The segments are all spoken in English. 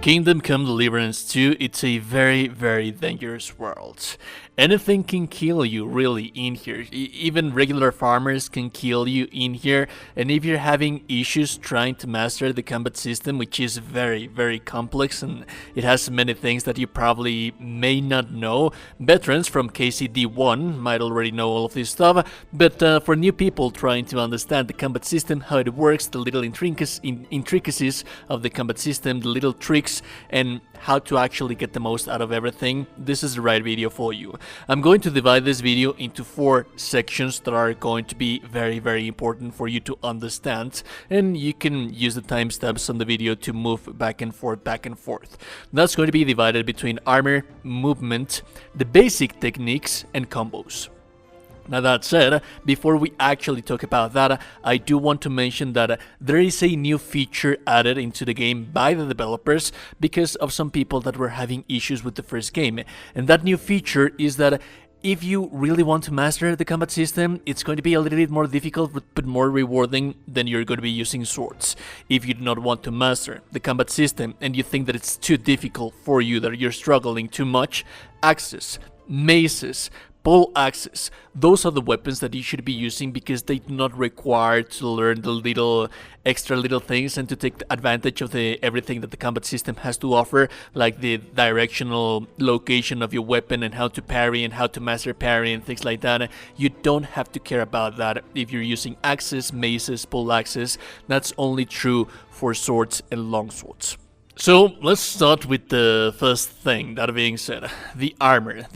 Kingdom Come Deliverance 2, it's a very, very dangerous world. Anything can kill you, really, in here. Even regular farmers can kill you in here. And if you're having issues trying to master the combat system, which is very, very complex, and it has many things that you probably may not know, veterans from KCD1 might already know all of this stuff, but for new people trying to understand the combat system, how it works, the little intricacies of the combat system, the little tricks, and how to actually get the most out of everything, this is the right video for you. I'm going to divide this video into 4 sections that are going to be very, very important for you to understand, and you can use the timestamps on the video to move back and forth, That's going to be divided between armor, movement, the basic techniques, and combos. Now that said, before we actually talk about that, I do want to mention that there is a new feature added into the game by the developers because of some people that were having issues with the first game. And that new feature is that if you really want to master the combat system, it's going to be a little bit more difficult but more rewarding than you're going to be using swords. If you do not want to master the combat system and you think that it's too difficult for you, that you're struggling too much, axes, maces, pole axes, those are the weapons that you should be using because they do not require to learn the extra little things and to take advantage of everything that the combat system has to offer, like the directional location of your weapon and how to parry and how to master parry and things like that. You don't have to care about that if you're using axes, maces, pole axes. That's only true for swords and longswords. So let's start with the first thing. That being said, the armor.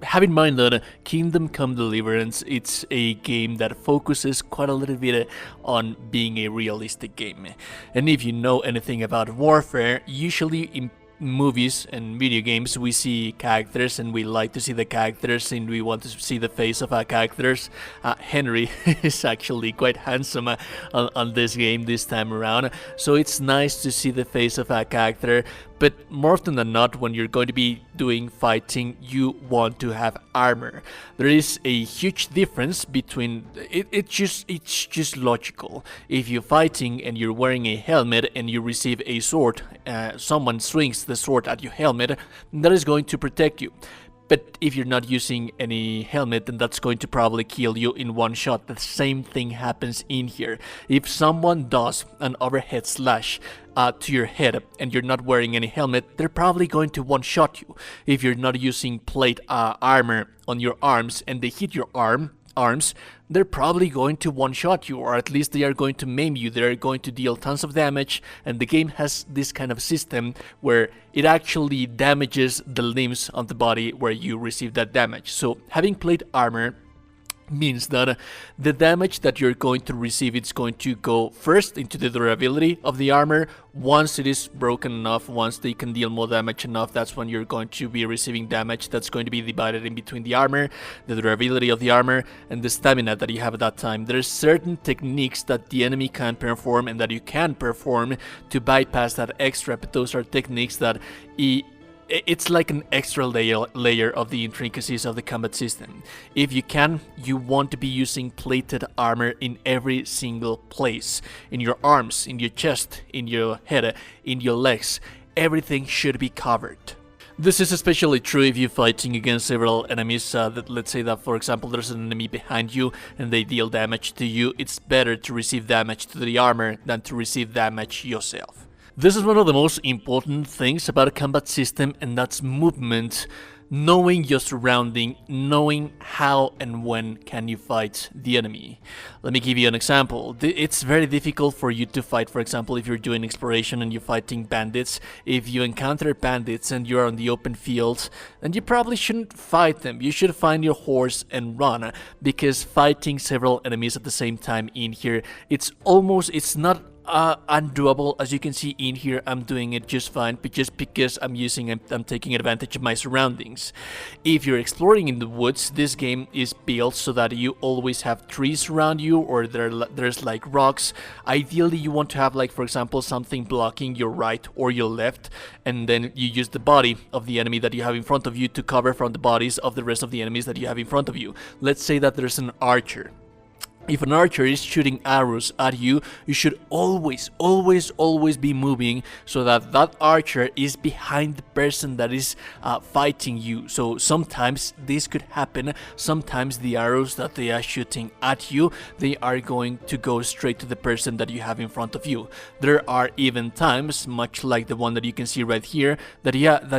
Have in mind that Kingdom Come Deliverance, it's a game that focuses quite a little bit on being a realistic game. And if you know anything about warfare, usually in movies and video games we see characters and we like to see the characters and we want to see the face of our characters. Henry is actually quite handsome on this game this time around, so it's nice to see the face of our character. But more often than not, when you're going to be doing fighting, you want to have armor. There is a huge difference between it's just logical. If you're fighting and you're wearing a helmet and you receive a sword, someone swings the sword at your helmet, that is going to protect you. But if you're not using any helmet, then that's going to probably kill you in one shot. The same thing happens in here. If someone does an overhead slash to your head and you're not wearing any helmet, they're probably going to one-shot you. If you're not using plate armor on your arms and they hit your arms, they're probably going to one-shot you, or at least they are going to maim you. They're going to deal tons of damage, and the game has this kind of system where it actually damages the limbs of the body where you receive that damage. So having plate armor means that the damage that you're going to receive, it's going to go first into the durability of the armor. Once it is broken enough, once they can deal more damage enough, that's when you're going to be receiving damage. That's going to be divided in between the armor, the durability of the armor, and the stamina that you have at that time. There's certain techniques that the enemy can perform and that you can perform to bypass that extra, but those are techniques that it's like an extra layer of the intricacies of the combat system. If you can, you want to be using plated armor in every single place. In your arms, in your chest, in your head, in your legs. Everything should be covered. This is especially true if you're fighting against several enemies. Let's say that, for example, there's an enemy behind you and they deal damage to you. It's better to receive damage to the armor than to receive damage yourself. This is one of the most important things about a combat system, and that's movement. Knowing your surrounding, knowing how and when can you fight the enemy. Let me give you an example. It's very difficult for you to fight, for example, if you're doing exploration and you're fighting bandits. If you encounter bandits and you're on the open field, then you probably shouldn't fight them. You should find your horse and run, because fighting several enemies at the same time in here, it's not undoable. As you can see in here, I'm doing it just fine, but just because I'm taking advantage of my surroundings. If you're exploring in the woods, this game is built so that you always have trees around you, or there's like rocks. Ideally, you want to have, like, for example, something blocking your right or your left, and then you use the body of the enemy that you have in front of you to cover from the bodies of the rest of the enemies that you have in front of you. Let's say that there's an archer. If an archer is shooting arrows at you, you should always be moving so that that archer is behind the person that is fighting you. So sometimes this could happen. Sometimes the arrows that they are shooting at you, they are going to go straight to the person that you have in front of you. There are even times, much like the one that you can see right here, that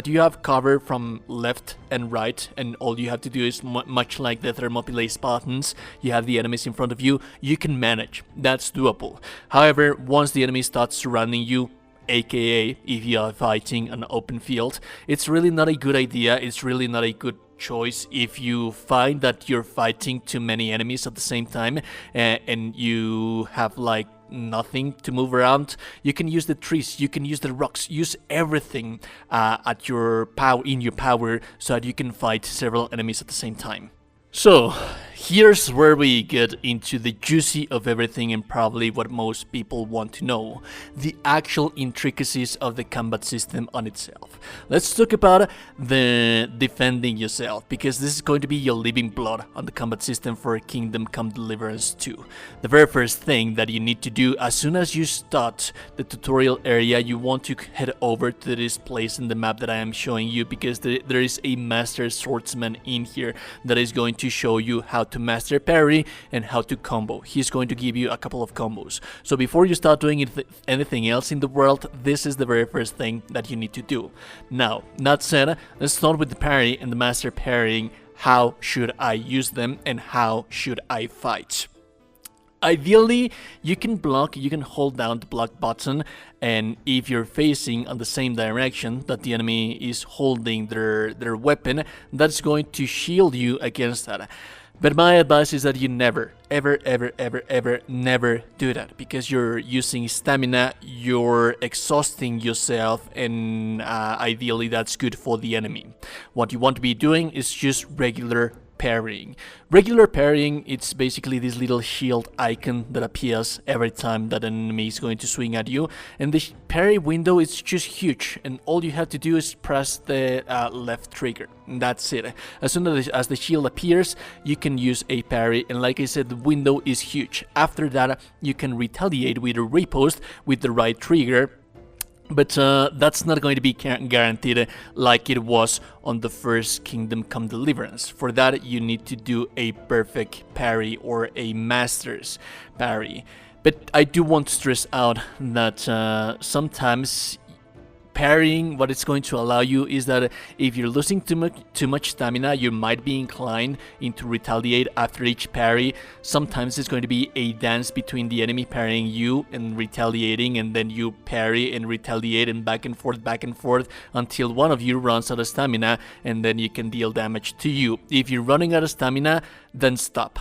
you have cover from left and right, and all you have to do is much like the Thermopylae Spartans, you have the enemies in front of you. You can manage. That's doable. However, once the enemy starts surrounding you, aka if you are fighting an open field, it's really not a good idea. It's really not a good choice if you find that you're fighting too many enemies at the same time and you have like nothing to move around. You can use the trees, you can use the rocks, use everything at your power so that you can fight several enemies at the same time. So, here's where we get into the juicy of everything and probably what most people want to know, the actual intricacies of the combat system on itself. Let's talk about the defending yourself, because this is going to be your living blood on the combat system for Kingdom Come Deliverance 2. The very first thing that you need to do as soon as you start the tutorial area, you want to head over to this place in the map that I am showing you, because there is a master swordsman in here that is going to show you how to master parry and how to combo. He's going to give you a couple of combos. So before you start doing anything else in the world, this is the very first thing that you need to do. Now, that said, let's start with the parry and the master parrying. How should I use them and how should I fight? Ideally, you can hold down the block button, and if you're facing on the same direction that the enemy is holding their weapon, that's going to shield you against that. But my advice is that you never, ever do that, because you're using stamina, you're exhausting yourself, and ideally that's good for the enemy. What you want to be doing is just regular parrying. Regular parrying, it's basically this little shield icon that appears every time that an enemy is going to swing at you, and the parry window is just huge, and all you have to do is press the left trigger, and that's it. As soon as the shield appears, you can use a parry, and like I said, the window is huge. After that, you can retaliate with a riposte with the right trigger. But that's not going to be guaranteed like it was on the first Kingdom Come Deliverance. For that, you need to do a perfect parry or a master's parry. But I do want to stress out that sometimes parrying, what it's going to allow you is that if you're losing too much stamina, you might be inclined into retaliate after each parry. Sometimes it's going to be a dance between the enemy parrying you and retaliating, and then you parry and retaliate, and back and forth until one of you runs out of stamina, and then you can deal damage to you. If you're running out of stamina, then stop.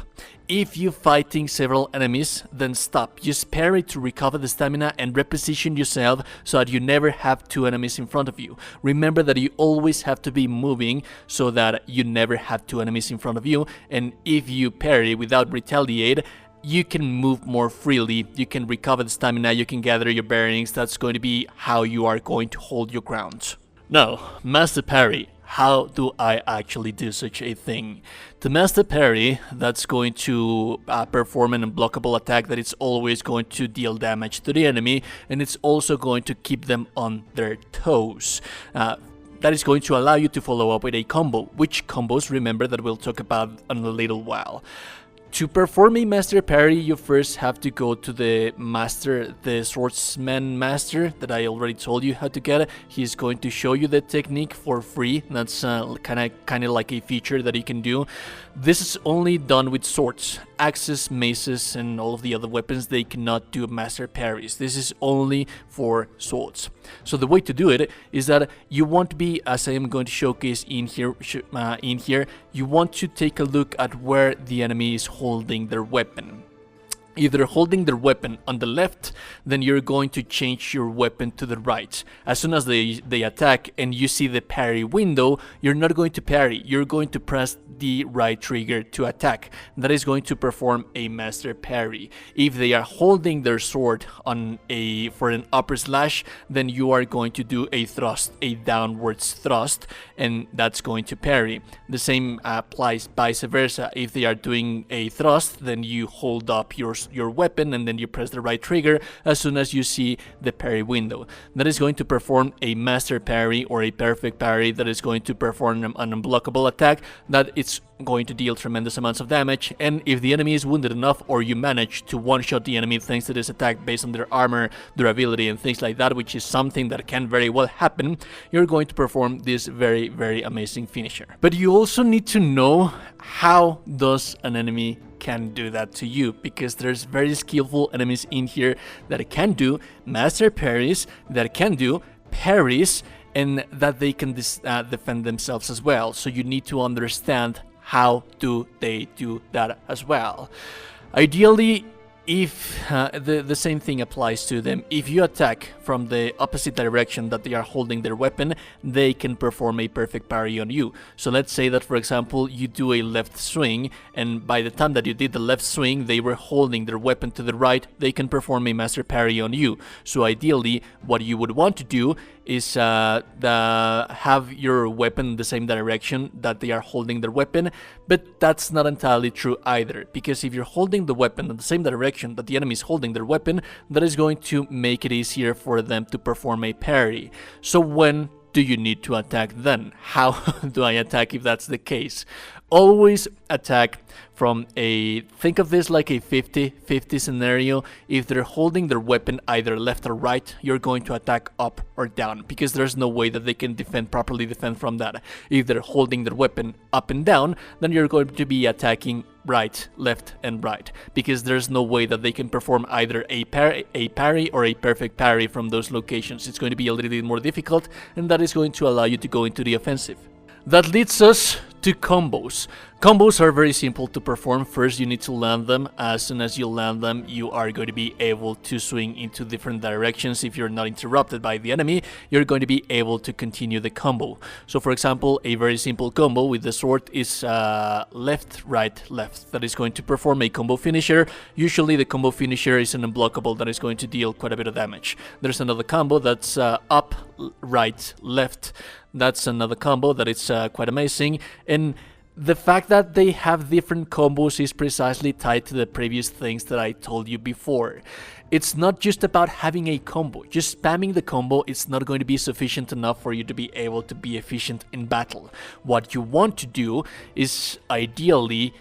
If you're fighting several enemies, then stop. Just parry to recover the stamina and reposition yourself so that you never have two enemies in front of you. Remember that you always have to be moving so that you never have two enemies in front of you, and if you parry without retaliate, you can move more freely, you can recover the stamina, you can gather your bearings. That's going to be how you are going to hold your ground. Now, master parry. How do I actually do such a thing? To master parry, that's going to perform an unblockable attack that is always going to deal damage to the enemy, and it's also going to keep them on their toes. That is going to allow you to follow up with a combo, which combos, remember, that we'll talk about in a little while. To perform a master parry, you first have to go to the swordsman master that I already told you how to get. He's going to show you the technique for free. That's kind of like a feature that you can do. This is only done with swords. Axes, maces, and all of the other weapons, they cannot do master parries. This is only for swords. So the way to do it is that you want to be, as I am going to showcase in here, you want to take a look at where the enemy is holding their weapon. If they're holding their weapon on the left, then you're going to change your weapon to the right. As soon as they attack and you see the parry window, you're not going to parry. You're going to press the right trigger to attack. That is going to perform a master parry. If they are holding their sword on for an upper slash, then you are going to do a thrust, a downwards thrust, and that's going to parry. The same applies vice versa. If they are doing a thrust, then you hold up your weapon and then you press the right trigger as soon as you see the parry window. That is going to perform a master parry or a perfect parry that is going to perform an unblockable attack that it's going to deal tremendous amounts of damage, and if the enemy is wounded enough or you manage to one-shot the enemy thanks to this attack based on their armor, durability and things like that, which is something that can very well happen, you're going to perform this very, very amazing finisher. But you also need to know how does an enemy can do that to you, because there's very skillful enemies in here that can do master parries, that can do parries, and that they can defend themselves as well. So you need to understand how do they do that as well. Ideally, if the same thing applies to them, if you attack from the opposite direction that they are holding their weapon, they can perform a perfect parry on you. So let's say that, for example, you do a left swing, and by the time that you did the left swing, they were holding their weapon to the right, they can perform a master parry on you. So ideally, what you would want to do is have your weapon in the same direction that they are holding their weapon, but that's not entirely true either, because if you're holding the weapon in the same direction that the enemy is holding their weapon, that is going to make it easier for them to perform a parry. So when do you need to attack then? How do I attack if that's the case? Always attack from think of this like a 50-50 scenario. If they're holding their weapon either left or right, you're going to attack up or down, because there's no way that they can properly defend from that. If they're holding their weapon up and down, then you're going to be attacking right, left, and right, because there's no way that they can perform either a parry or a perfect parry from those locations. It's going to be a little bit more difficult, and that is going to allow you to go into the offensive. That leads us to combos. Combos are very simple to perform. First, you need to land them. As soon as you land them, you are going to be able to swing into different directions. If you're not interrupted by the enemy, you're going to be able to continue the combo. So, for example, a very simple combo with the sword is left, right, left. That is going to perform a combo finisher. Usually, the combo finisher is an unblockable that is going to deal quite a bit of damage. There's another combo that's up, right, left. That's another combo that is quite amazing. And the fact that they have different combos is precisely tied to the previous things that I told you before. It's not just about having a combo. Just spamming the combo is not going to be sufficient enough for you to be able to be efficient in battle. What you want to do is ideally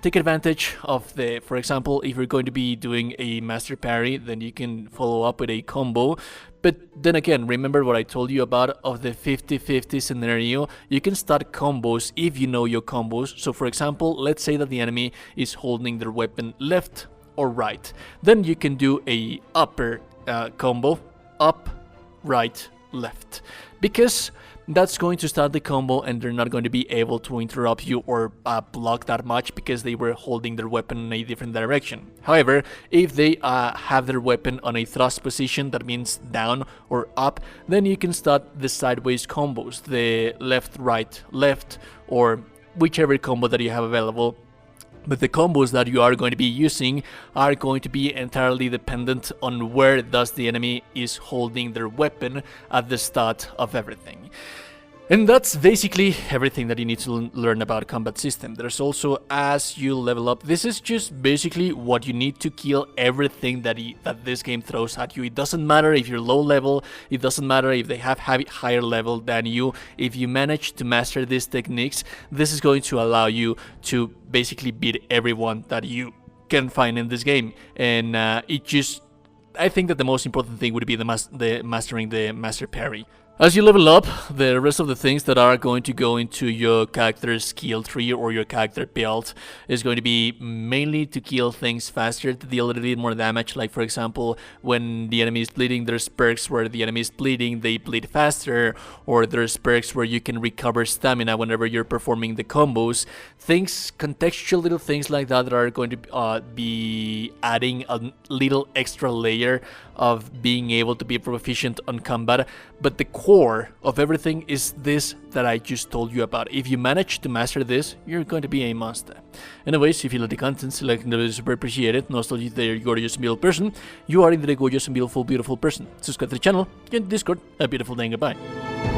take advantage of for example, if you're going to be doing a master parry, then you can follow up with a combo. But then again, remember what I told you about of the 50-50 scenario. You can start combos if you know your combos. So for example, let's say that the enemy is holding their weapon left or right. Then you can do a upper combo, up, right, left. Because that's going to start the combo and they're not going to be able to interrupt you or block that much because they were holding their weapon in a different direction. However, if they have their weapon on a thrust position, that means down or up, then you can start the sideways combos, the left, right, left, or whichever combo that you have available. But the combos that you are going to be using are going to be entirely dependent on where does the enemy is holding their weapon at the start of everything. And that's basically everything that you need to learn about combat system. There's also, as you level up, this is just basically what you need to kill everything that this game throws at you. It doesn't matter if you're low level, it doesn't matter if they have higher level than you. If you manage to master these techniques, this is going to allow you to basically beat everyone that you can find in this game. And I think that the most important thing would be mastering the master parry. As you level up, the rest of the things that are going to go into your character's skill tree or your character build is going to be mainly to kill things faster, to deal a little bit more damage. Like, for example, when the enemy is bleeding, there's perks where the enemy is bleeding, they bleed faster, or there's perks where you can recover stamina whenever you're performing the combos. Contextual little things like that are going to be adding a little extra layer of being able to be proficient on combat, but the core of everything is this that I just told you about. If you manage to master this, you're going to be a monster. Anyways, if you like the content, like it is super appreciated. And also if you're a gorgeous and beautiful person, you are indeed a gorgeous and beautiful person. Subscribe to the channel, join the Discord. A beautiful day and goodbye.